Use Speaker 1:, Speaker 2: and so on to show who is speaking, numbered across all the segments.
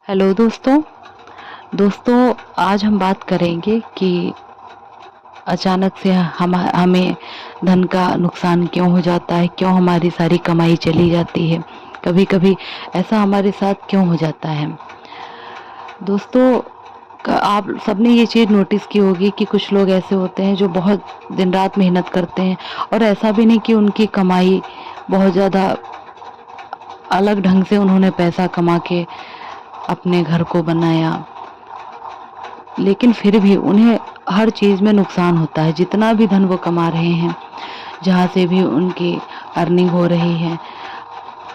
Speaker 1: Hello दोस्तों। आज हम बात करेंगे कि अचानक से हमें धन का नुकसान क्यों हो जाता है, क्यों हमारी सारी कमाई चली जाती है, कभी कभी ऐसा हमारे साथ क्यों हो जाता है। दोस्तों, आप सबने ये चीज़ नोटिस की होगी कि कुछ लोग ऐसे होते हैं जो बहुत दिन रात मेहनत करते हैं और ऐसा भी नहीं कि उनकी कमाई बहुत ज़्यादा अलग ढंग से उन्होंने पैसा कमा के अपने घर को बनाया, लेकिन फिर भी उन्हें हर चीज़ में नुकसान होता है। जितना भी धन वो कमा रहे हैं, जहाँ से भी उनकी अर्निंग हो रही है,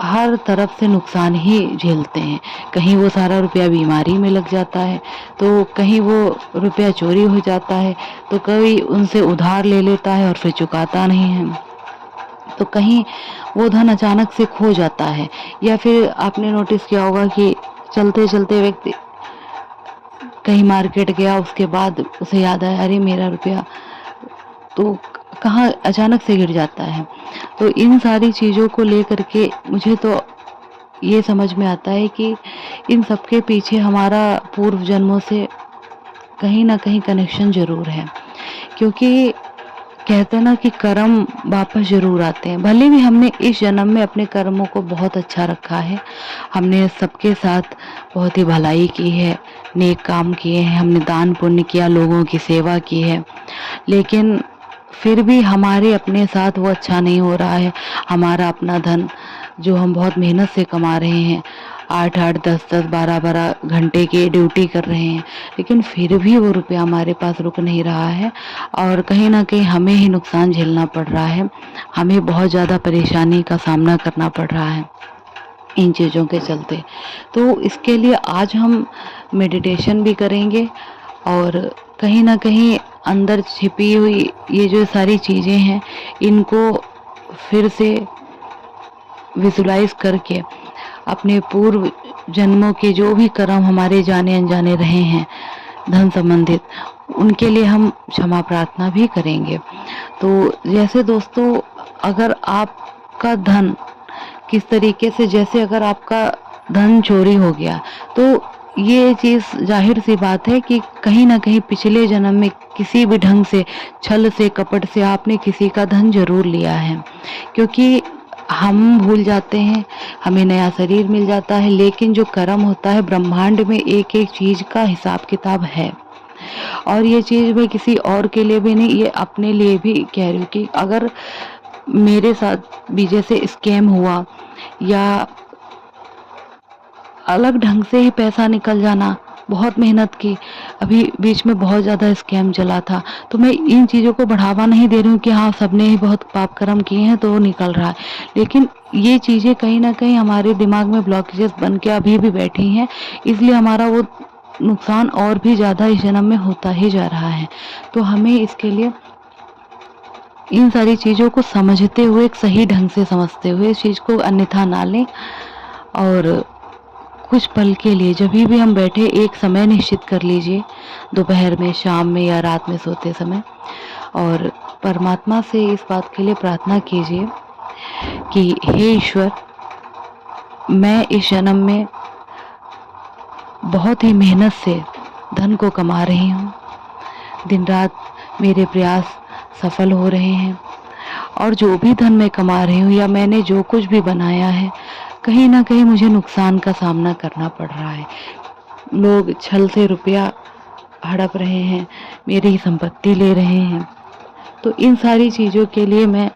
Speaker 1: हर तरफ से नुकसान ही झेलते हैं। कहीं वो सारा रुपया बीमारी में लग जाता है, तो कहीं वो रुपया चोरी हो जाता है, तो कभी उनसे उधार ले लेता है और फिर चुकाता नहीं है, तो कहीं वो धन अचानक से खो जाता है। या फिर आपने नोटिस किया होगा कि चलते चलते व्यक्ति कहीं मार्केट गया, उसके बाद उसे याद आया, अरे मेरा रुपया तो कहाँ अचानक से गिर जाता है। तो इन सारी चीज़ों को लेकर के मुझे तो ये समझ में आता है कि इन सब के पीछे हमारा पूर्व जन्मों से कहीं ना कहीं कनेक्शन ज़रूर है, क्योंकि कहते हैं ना कि कर्म वापस ज़रूर आते हैं। भले भी हमने इस जन्म में अपने कर्मों को बहुत अच्छा रखा है, हमने सबके साथ बहुत ही भलाई की है, नेक काम किए हैं, हमने दान पुण्य किया, लोगों की सेवा की है, लेकिन फिर भी हमारे अपने साथ वो अच्छा नहीं हो रहा है। हमारा अपना धन जो हम बहुत मेहनत से कमा रहे हैं, 8-8, 10-10, 12-12 घंटे की ड्यूटी कर रहे हैं, लेकिन फिर भी वो रुपया हमारे पास रुक नहीं रहा है और कहीं ना कहीं हमें ही नुकसान झेलना पड़ रहा है। हमें बहुत ज़्यादा परेशानी का सामना करना पड़ रहा है इन चीज़ों के चलते। तो इसके लिए आज हम मेडिटेशन भी करेंगे और कहीं ना कहीं अंदर छिपी हुई ये जो सारी चीज़ें हैं, इनको फिर से विजुलाइज करके अपने पूर्व जन्मों के जो भी कर्म हमारे जाने अनजाने रहे हैं धन संबंधित, उनके लिए हम क्षमा प्रार्थना भी करेंगे। तो जैसे दोस्तों, अगर आपका धन किस तरीके से, जैसे अगर आपका धन चोरी हो गया, तो ये चीज़ जाहिर सी बात है कि कहीं ना कहीं पिछले जन्म में किसी भी ढंग से, छल से, कपट से आपने किसी का धन जरूर लिया है। क्योंकि हम भूल जाते हैं, हमें नया शरीर मिल जाता है, लेकिन जो कर्म होता है, ब्रह्मांड में एक एक चीज़ का हिसाब किताब है। और ये चीज़ मैं किसी और के लिए भी नहीं, ये अपने लिए भी कह रही हूँ कि अगर मेरे साथ भी जैसे स्कैम हुआ या अलग ढंग से ही पैसा निकल जाना, बहुत मेहनत की, अभी बीच में बहुत ज़्यादा स्कैम चला था, तो मैं इन चीज़ों को बढ़ावा नहीं दे रही हूँ कि हाँ सबने ही बहुत पाप कर्म किए हैं तो वो निकल रहा है, लेकिन ये चीज़ें कहीं ना कहीं हमारे दिमाग में ब्लॉकेजेस बन के अभी भी बैठी हैं, इसलिए हमारा वो नुकसान और भी ज़्यादा इस जन्म में होता ही जा रहा है। तो हमें इसके लिए इन सारी चीज़ों को समझते हुए, एक सही ढंग से समझते हुए इस चीज़ को अन्यथा ना लें, और कुछ पल के लिए जब भी हम बैठे एक समय निश्चित कर लीजिए, दोपहर में, शाम में या रात में सोते समय, और परमात्मा से इस बात के लिए प्रार्थना कीजिए कि हे ईश्वर, मैं इस जन्म में बहुत ही मेहनत से धन को कमा रही हूँ, दिन रात मेरे प्रयास सफल हो रहे हैं, और जो भी धन मैं कमा रही हूँ या मैंने जो कुछ भी बनाया है, कहीं ना कहीं मुझे नुकसान का सामना करना पड़ रहा है। लोग छल से रुपया हड़प रहे हैं, मेरी संपत्ति ले रहे हैं, तो इन सारी चीज़ों के लिए मैं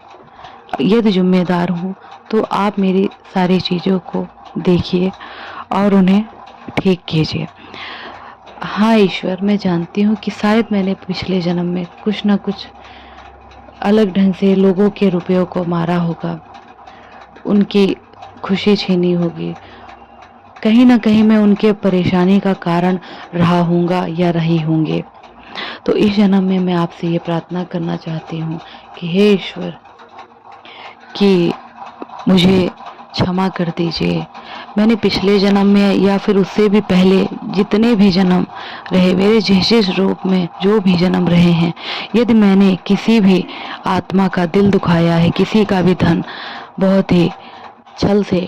Speaker 1: यदि जिम्मेदार हूँ, तो आप मेरी सारी चीज़ों को देखिए और उन्हें ठीक कीजिए। हाँ ईश्वर, मैं जानती हूँ कि शायद मैंने पिछले जन्म में कुछ न कुछ अलग ढंग से लोगों के रुपयों को मारा होगा, उनकी खुशी छीनी होगी, कहीं ना कहीं मैं उनके परेशानी का कारण रहा हूँगा या रही होंगे। तो इस जन्म में मैं आपसे ये प्रार्थना करना चाहती हूँ कि हे ईश्वर, कि मुझे क्षमा कर दीजिए। मैंने पिछले जन्म में या फिर उससे भी पहले जितने भी जन्म रहे, मेरे जिस जिस रूप में जो भी जन्म रहे हैं, यदि मैंने किसी भी आत्मा का दिल दुखाया है, किसी का भी धन बहुत ही छल से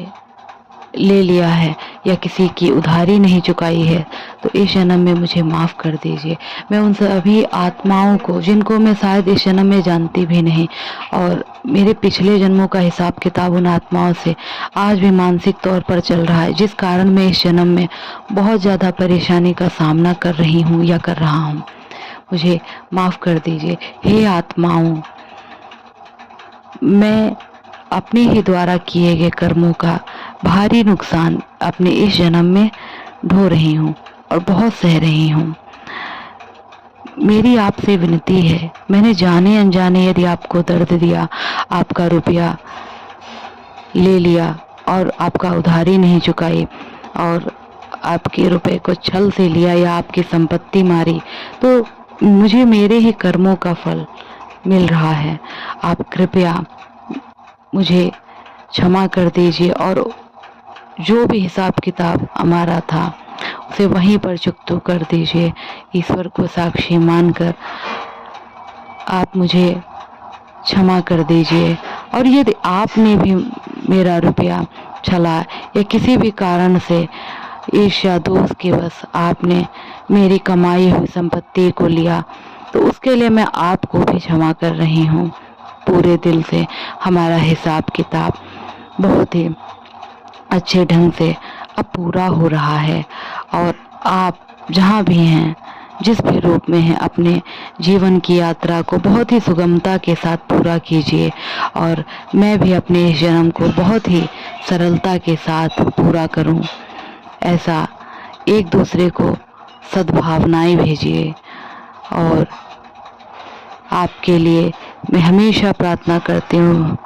Speaker 1: ले लिया है या किसी की उधारी नहीं चुकाई है तो इस जन्म में मुझे माफ़ कर दीजिए। मैं उन सभी आत्माओं को, जिनको मैं शायद इस जन्म में जानती भी नहीं, और मेरे पिछले जन्मों का हिसाब किताब उन आत्माओं से आज भी मानसिक तौर पर चल रहा है, जिस कारण मैं इस जन्म में बहुत ज़्यादा परेशानी का सामना कर रही हूँ या कर रहा हूँ। मुझे माफ़ कर दीजिए। हे आत्माओं, मैं अपने ही द्वारा किए गए कर्मों का भारी नुकसान अपने इस जन्म में ढो रही हूँ और बहुत सह रही हूँ। मेरी आपसे विनती है, मैंने जाने अनजाने यदि आपको दर्द दिया, आपका रुपया ले लिया और आपका उधारी नहीं चुकाई और आपके रुपए को छल से लिया या आपकी संपत्ति मारी, तो मुझे मेरे ही कर्मों का फल मिल रहा है। आप कृपया मुझे क्षमा कर दीजिए और जो भी हिसाब किताब हमारा था उसे वहीं पर चुकता कर दीजिए। ईश्वर को साक्षी मानकर आप मुझे क्षमा कर दीजिए। और यदि आपने भी मेरा रुपया छला या किसी भी कारण से ईर्ष्या दोष के वश आपने मेरी कमाई हुई संपत्ति को लिया, तो उसके लिए मैं आपको भी क्षमा कर रही हूँ पूरे दिल से। हमारा हिसाब किताब बहुत ही अच्छे ढंग से अब पूरा हो रहा है और आप जहाँ भी हैं, जिस भी रूप में हैं, अपने जीवन की यात्रा को बहुत ही सुगमता के साथ पूरा कीजिए और मैं भी अपने इस जन्म को बहुत ही सरलता के साथ पूरा करूं। ऐसा एक दूसरे को सद्भावनाएं भेजिए और आपके लिए मैं हमेशा प्रार्थना करती हूँ,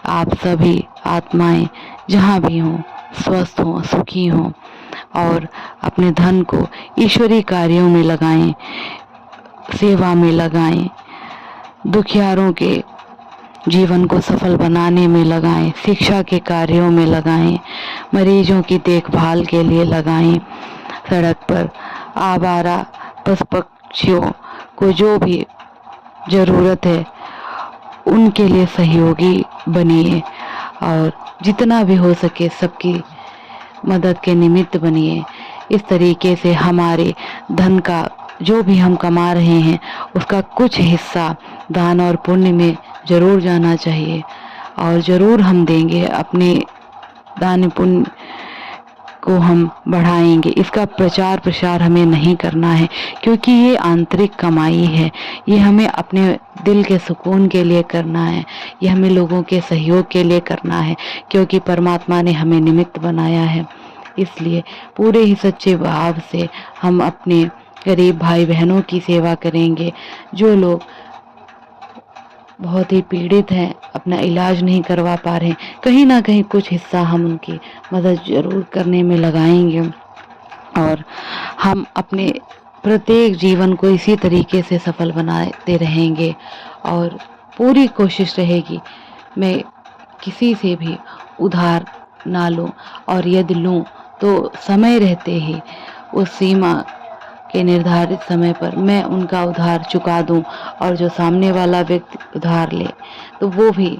Speaker 1: आप सभी आत्माएं जहाँ भी हों स्वस्थ हों, सुखी हों और अपने धन को ईश्वरीय कार्यों में लगाएं, सेवा में लगाएं, दुखियारों के जीवन को सफल बनाने में लगाएं, शिक्षा के कार्यों में लगाएं, मरीजों की देखभाल के लिए लगाएं, सड़क पर आवारा पशु पक्षियों को जो भी ज़रूरत है उनके लिए सहयोगी बनिए और जितना भी हो सके सबकी मदद के निमित्त बनिए। इस तरीके से हमारे धन का जो भी हम कमा रहे हैं उसका कुछ हिस्सा दान और पुण्य में ज़रूर जाना चाहिए और ज़रूर हम देंगे, अपने दान पुण्य को हम बढ़ाएंगे। इसका प्रचार प्रसार हमें नहीं करना है क्योंकि ये आंतरिक कमाई है, ये हमें अपने दिल के सुकून के लिए करना है, ये हमें लोगों के सहयोग के लिए करना है क्योंकि परमात्मा ने हमें निमित्त बनाया है। इसलिए पूरे ही सच्चे भाव से हम अपने गरीब भाई बहनों की सेवा करेंगे। जो लोग बहुत ही पीड़ित हैं, अपना इलाज नहीं करवा पा रहे हैं, कहीं ना कहीं कुछ हिस्सा हम उनकी मदद ज़रूर करने में लगाएंगे और हम अपने प्रत्येक जीवन को इसी तरीके से सफल बनाते रहेंगे और पूरी कोशिश रहेगी मैं किसी से भी उधार ना लूं और यदि लूं तो समय रहते ही उस सीमा के निर्धारित समय पर मैं उनका उधार चुका दूं और जो सामने वाला व्यक्ति उधार ले तो वो भी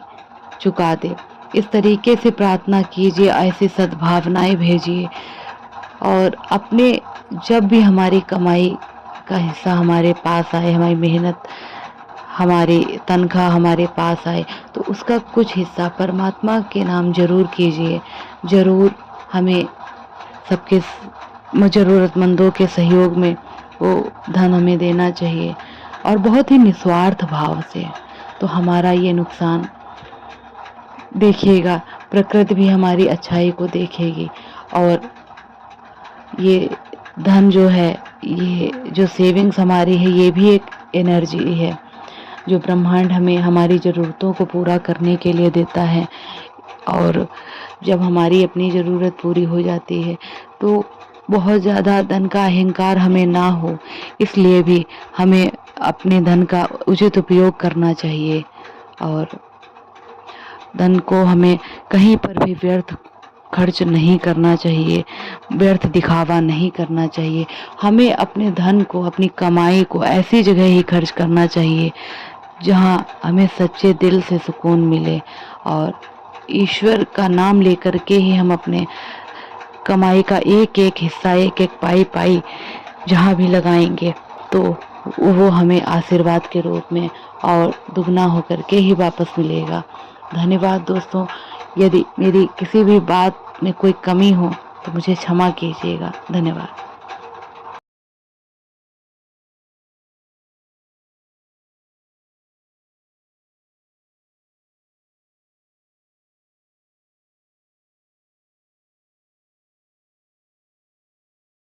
Speaker 1: चुका दे। इस तरीके से प्रार्थना कीजिए, ऐसी सद्भावनाएं भेजिए और अपने जब भी हमारी कमाई का हिस्सा हमारे पास आए, हमारी मेहनत, हमारी तनख्वाह हमारे पास आए तो उसका कुछ हिस्सा परमात्मा के नाम जरूर कीजिए। ज़रूर हमें सबके ज़रूरतमंदों के सहयोग में वो धन हमें देना चाहिए और बहुत ही निस्वार्थ भाव से। तो हमारा ये नुकसान देखिएगा, प्रकृति भी हमारी अच्छाई को देखेगी और ये धन जो है, ये जो सेविंग्स हमारी है, ये भी एक एनर्जी है जो ब्रह्मांड हमें हमारी ज़रूरतों को पूरा करने के लिए देता है। और जब हमारी अपनी ज़रूरत पूरी हो जाती है तो बहुत ज़्यादा धन का अहंकार हमें ना हो, इसलिए भी हमें अपने धन का उचित उपयोग करना चाहिए और धन को हमें कहीं पर भी व्यर्थ खर्च नहीं करना चाहिए, व्यर्थ दिखावा नहीं करना चाहिए। हमें अपने धन को, अपनी कमाई को ऐसी जगह ही खर्च करना चाहिए जहां हमें सच्चे दिल से सुकून मिले और ईश्वर का नाम लेकर के ही हम अपने कमाई का एक एक हिस्सा, एक एक पाई पाई जहाँ भी लगाएंगे तो वो हमें आशीर्वाद के रूप में और दुगना होकर के ही वापस मिलेगा। धन्यवाद दोस्तों। यदि मेरी किसी भी बात में कोई कमी हो तो मुझे क्षमा कीजिएगा। धन्यवाद।